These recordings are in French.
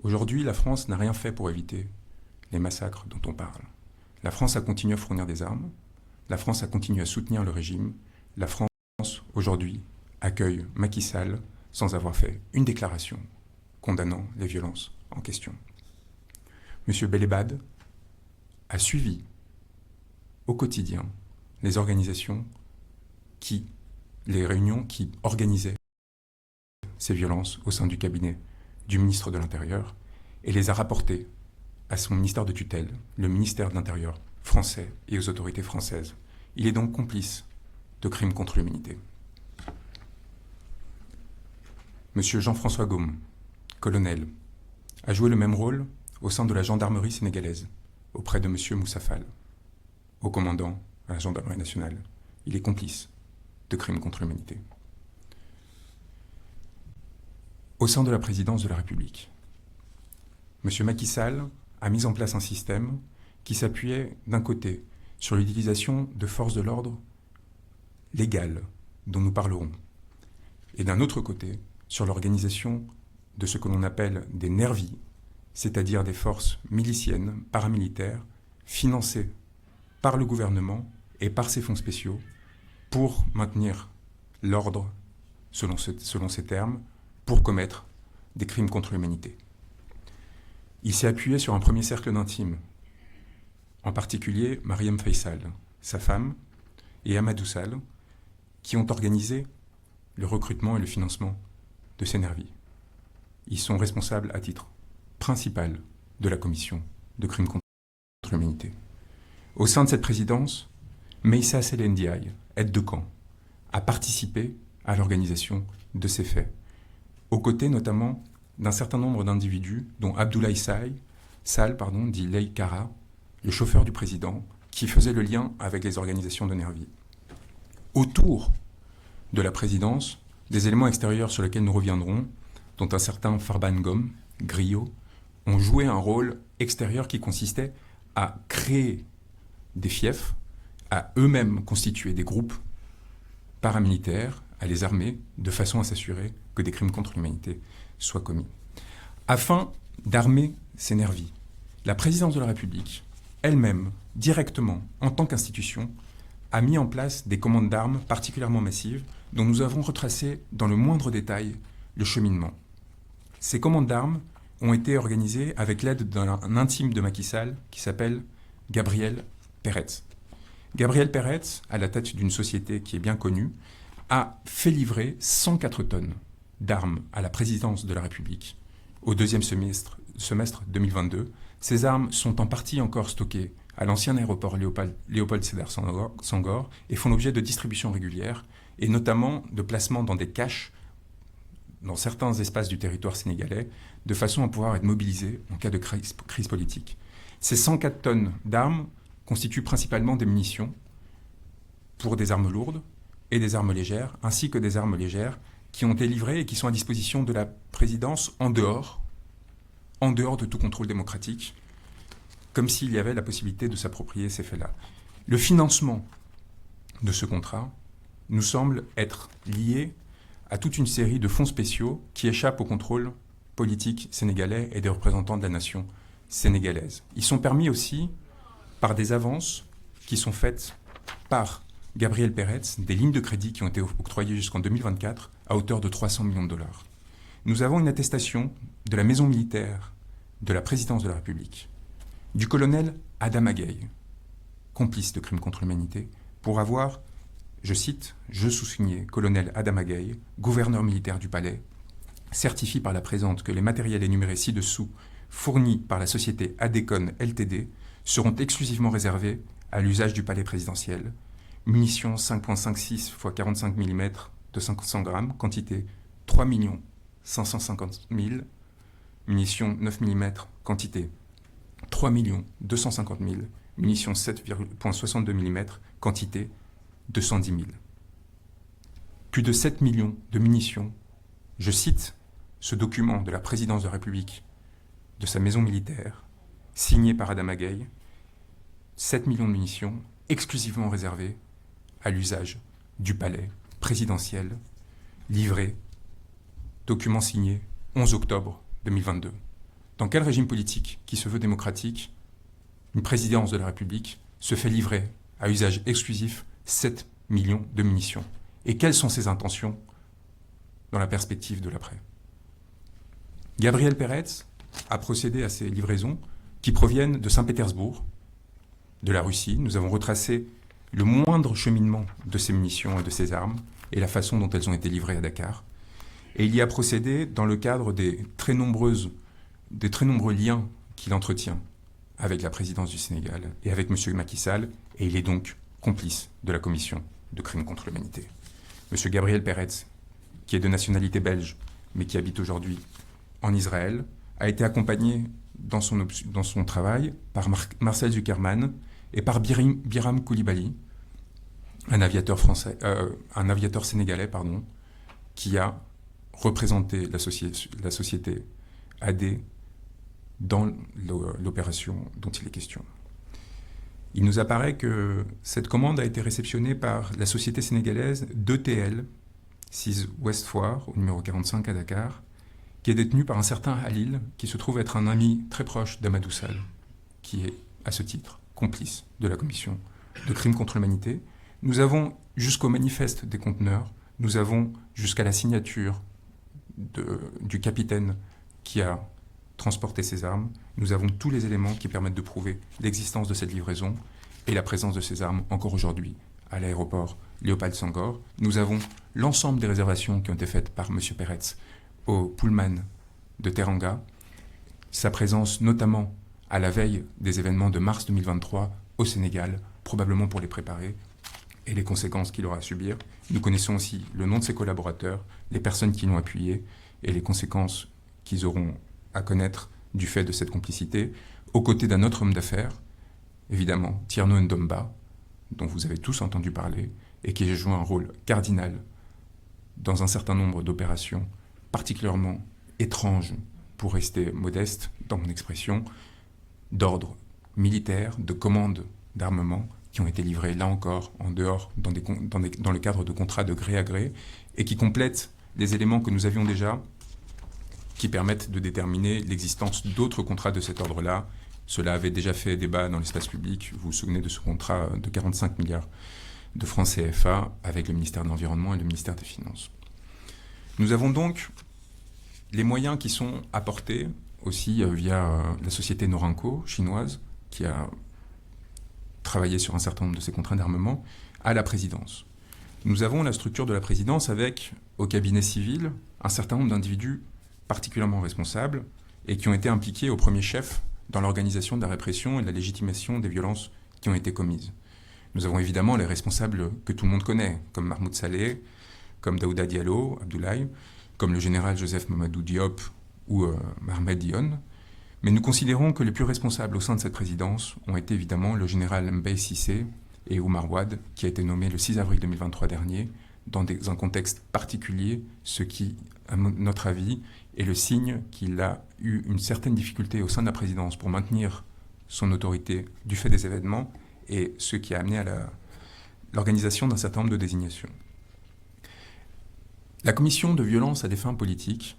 Aujourd'hui, la France n'a rien fait pour éviter les massacres dont on parle. La France a continué à fournir des armes, la France a continué à soutenir le régime, la France, aujourd'hui, accueille Macky Sall sans avoir fait une déclaration condamnant les violences en question. M. Belebad a suivi au quotidien les organisations les réunions qui organisaient ces violences au sein du cabinet du ministre de l'Intérieur et les a rapportées à son ministère de tutelle, le ministère de l'Intérieur français et aux autorités françaises. Il est donc complice de crimes contre l'humanité. Monsieur Jean-François Gaume, colonel, a joué le même rôle au sein de la gendarmerie sénégalaise, auprès de Monsieur Moussa Fall, haut commandant à la gendarmerie nationale. Il est complice de crimes contre l'humanité. Au sein de la présidence de la République, M. Macky Sall a mis en place un système qui s'appuyait d'un côté sur l'utilisation de forces de l'ordre légales, dont nous parlerons, et d'un autre côté sur l'organisation de ce que l'on appelle des nervis, c'est-à-dire des forces miliciennes, paramilitaires, financées par le gouvernement et par ses fonds spéciaux pour maintenir l'ordre, selon ces termes, pour commettre des crimes contre l'humanité. Il s'est appuyé sur un premier cercle d'intimes, en particulier Mariam Faisal, sa femme, et Amadou Sall, qui ont organisé le recrutement et le financement de ces nervis. Ils sont responsables à titre principal de la commission de crimes contre l'humanité. Au sein de cette présidence, Meïssa Sélène Ndiaye, aide de camp, a participé à l'organisation de ces faits, aux côtés notamment d'un certain nombre d'individus, dont Abdoulaye Sall, dit Ley Kara, le chauffeur du président, qui faisait le lien avec les organisations de nervis. Autour de la présidence, des éléments extérieurs sur lesquels nous reviendrons, dont un certain Farban Ngom, griot, ont joué un rôle extérieur qui consistait à créer des fiefs, à eux-mêmes constituer des groupes paramilitaires, à les armer, de façon à s'assurer que des crimes contre l'humanité soient commis. Afin d'armer ces nervis, la présidence de la République, elle-même, directement, en tant qu'institution, a mis en place des commandes d'armes particulièrement massives dont nous avons retracé dans le moindre détail le cheminement. Ces commandes d'armes ont été organisées avec l'aide d'un intime de Macky Sall qui s'appelle Gabriel Peretz. Gabriel Peretz, à la tête d'une société qui est bien connue, a fait livrer 104 tonnes d'armes à la présidence de la République au deuxième semestre 2022. Ces armes sont en partie encore stockées à l'ancien aéroport Léopold Sédar Senghor et font l'objet de distributions régulières et notamment de placement dans des caches dans certains espaces du territoire sénégalais de façon à pouvoir être mobilisées en cas de crise politique. Ces 104 tonnes d'armes constituent principalement des munitions pour des armes lourdes et des armes légères, ainsi que des armes légères qui ont été livrées et qui sont à disposition de la présidence en dehors de tout contrôle démocratique, comme s'il y avait la possibilité de s'approprier ces faits-là. Le financement de ce contrat nous semble être lié à toute une série de fonds spéciaux qui échappent au contrôle politique sénégalais et des représentants de la nation sénégalaise. Ils sont permis aussi par des avances qui sont faites par Gabriel Peretz, des lignes de crédit qui ont été octroyées jusqu'en 2024 à hauteur de 300 millions de dollars. Nous avons une attestation de la maison militaire de la présidence de la République, du colonel Adam Agaï, complice de crimes contre l'humanité, pour avoir, je cite, je sous-signais colonel Adam Agaï, gouverneur militaire du palais, certifie par la présente que les matériels énumérés ci-dessous, fournis par la société Adecon Ltd, seront exclusivement réservés à l'usage du palais présidentiel. Munitions 5,56 x 45 mm de 500 grammes, quantité 3 550 000. Munitions 9 mm, quantité 3 250 000. Munitions 7,62 mm, quantité 210 000. Plus de 7 millions de munitions. Je cite ce document de la présidence de la République, de sa maison militaire, signé par Adam Agaï, 7 millions de munitions exclusivement réservées à l'usage du palais présidentiel, livré, document signé 11 octobre 2022. Dans quel régime politique qui se veut démocratique, une présidence de la République se fait livrer à usage exclusif 7 millions de munitions? Et quelles sont ses intentions dans la perspective de l'après? Gabriel Peretz a procédé à ces livraisons qui proviennent de Saint-Pétersbourg, de la Russie. Nous avons retracé le moindre cheminement de ces munitions et de ces armes et la façon dont elles ont été livrées à Dakar. Et il y a procédé dans le cadre des très nombreux liens qu'il entretient avec la présidence du Sénégal et avec M. Macky Sall, et il est donc complice de la commission de crimes contre l'humanité. M. Gabriel Peretz, qui est de nationalité belge, mais qui habite aujourd'hui en Israël, a été accompagné dans son travail par Marcel Zuckerman et par Biram Koulibaly, un aviateur sénégalais, qui a représenté la société AD dans l'opération dont il est question. Il nous apparaît que cette commande a été réceptionnée par la société sénégalaise d'ETL, 6 Ouest Foire, au numéro 45 à Dakar, qui est détenu par un certain Halil, qui se trouve être un ami très proche d'Amadou Sall, qui est, à ce titre, complice de la commission de crimes contre l'humanité. Nous avons jusqu'au manifeste des conteneurs, nous avons jusqu'à la signature du capitaine qui a transporté ces armes, nous avons tous les éléments qui permettent de prouver l'existence de cette livraison et la présence de ces armes encore aujourd'hui à l'aéroport Léopold Senghor. Nous avons l'ensemble des réservations qui ont été faites par M. Peretz au Pullman de Teranga, sa présence notamment à la veille des événements de mars 2023 au Sénégal, probablement pour les préparer, et les conséquences qu'il aura à subir. Nous connaissons aussi le nom de ses collaborateurs, les personnes qui l'ont appuyé, et les conséquences qu'ils auront à connaître du fait de cette complicité, aux côtés d'un autre homme d'affaires, évidemment Tierno Ndomba, dont vous avez tous entendu parler, et qui a joué un rôle cardinal dans un certain nombre d'opérations particulièrement étranges, pour rester modeste dans mon expression, d'ordre militaire, de commandes d'armement, qui ont été livrées, là encore, en dehors, dans le cadre de contrats de gré à gré, et qui complètent les éléments que nous avions déjà, qui permettent de déterminer l'existence d'autres contrats de cet ordre-là. Cela avait déjà fait débat dans l'espace public. Vous vous souvenez de ce contrat de 45 milliards de francs CFA avec le ministère de l'Environnement et le ministère des Finances. Nous avons donc les moyens qui sont apportés aussi via la société Norinco chinoise, qui a travaillé sur un certain nombre de ces contrats d'armement, à la présidence. Nous avons la structure de la présidence avec, au cabinet civil, un certain nombre d'individus particulièrement responsables et qui ont été impliqués au premier chef dans l'organisation de la répression et de la légitimation des violences qui ont été commises. Nous avons évidemment les responsables que tout le monde connaît, comme Mahmoud Saleh, comme Daouda Diallo, Abdoulaye, comme le général Joseph Mamadou Diop ou Mohamed Dionne. Mais nous considérons que les plus responsables au sein de cette présidence ont été évidemment le général Mbaye Cissé et Oumar Wade, qui a été nommé le 6 avril 2023 dernier, dans un contexte particulier, ce qui, à notre avis, est le signe qu'il a eu une certaine difficulté au sein de la présidence pour maintenir son autorité du fait des événements, et ce qui a amené à l'organisation d'un certain nombre de désignations. La commission de violence à des fins politiques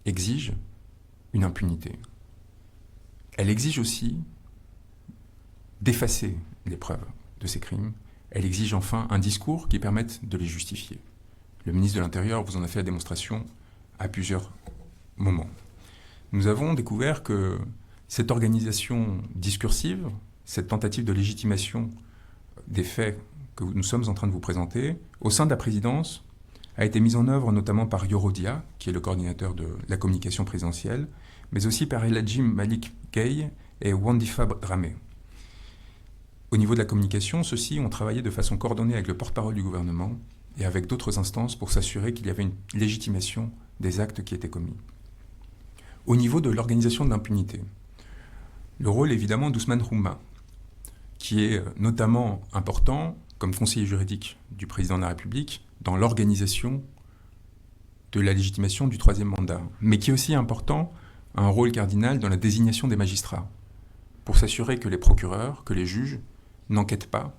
exige une impunité. Elle exige aussi d'effacer les preuves de ces crimes. Elle exige enfin un discours qui permette de les justifier. Le ministre de l'Intérieur vous en a fait la démonstration à plusieurs moments. Nous avons découvert que cette organisation discursive, cette tentative de légitimation des faits que nous sommes en train de vous présenter, au sein de la présidence, a été mise en œuvre notamment par Yorodia, qui est le coordinateur de la communication présidentielle, mais aussi par Eladji Malik Gueye et Wandifa Dramé. Au niveau de la communication, ceux-ci ont travaillé de façon coordonnée avec le porte-parole du gouvernement et avec d'autres instances pour s'assurer qu'il y avait une légitimation des actes qui étaient commis. Au niveau de l'organisation de l'impunité, le rôle évidemment d'Ousmane Houma, qui est notamment important comme conseiller juridique du président de la République dans l'organisation de la légitimation du troisième mandat, mais qui est aussi important, a un rôle cardinal dans la désignation des magistrats, pour s'assurer que les procureurs, que les juges n'enquêtent pas,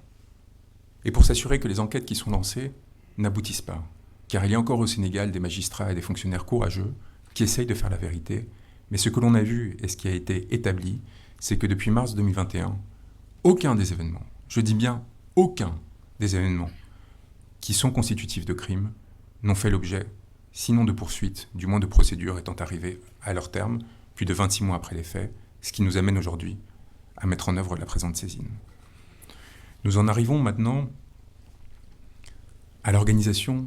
et pour s'assurer que les enquêtes qui sont lancées n'aboutissent pas. Car il y a encore au Sénégal des magistrats et des fonctionnaires courageux qui essayent de faire la vérité, Mais ce que l'on a vu et ce qui a été établi, c'est que depuis mars 2021, aucun des événements, je dis bien aucun des événements qui sont constitutifs de crimes n'ont fait l'objet, sinon de poursuites, du moins de procédures étant arrivées à leur terme, plus de 26 mois après les faits, ce qui nous amène aujourd'hui à mettre en œuvre la présente saisine. Nous en arrivons maintenant à l'organisation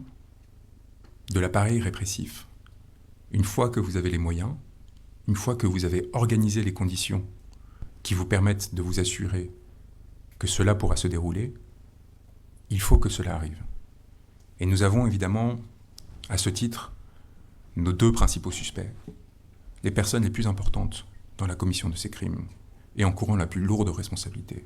de l'appareil répressif. Une fois que vous avez les moyens, une fois que vous avez organisé les conditions qui vous permettent de vous assurer que cela pourra se dérouler, il faut que cela arrive. Et nous avons évidemment, à ce titre, nos deux principaux suspects, les personnes les plus importantes dans la commission de ces crimes et encourant la plus lourde responsabilité.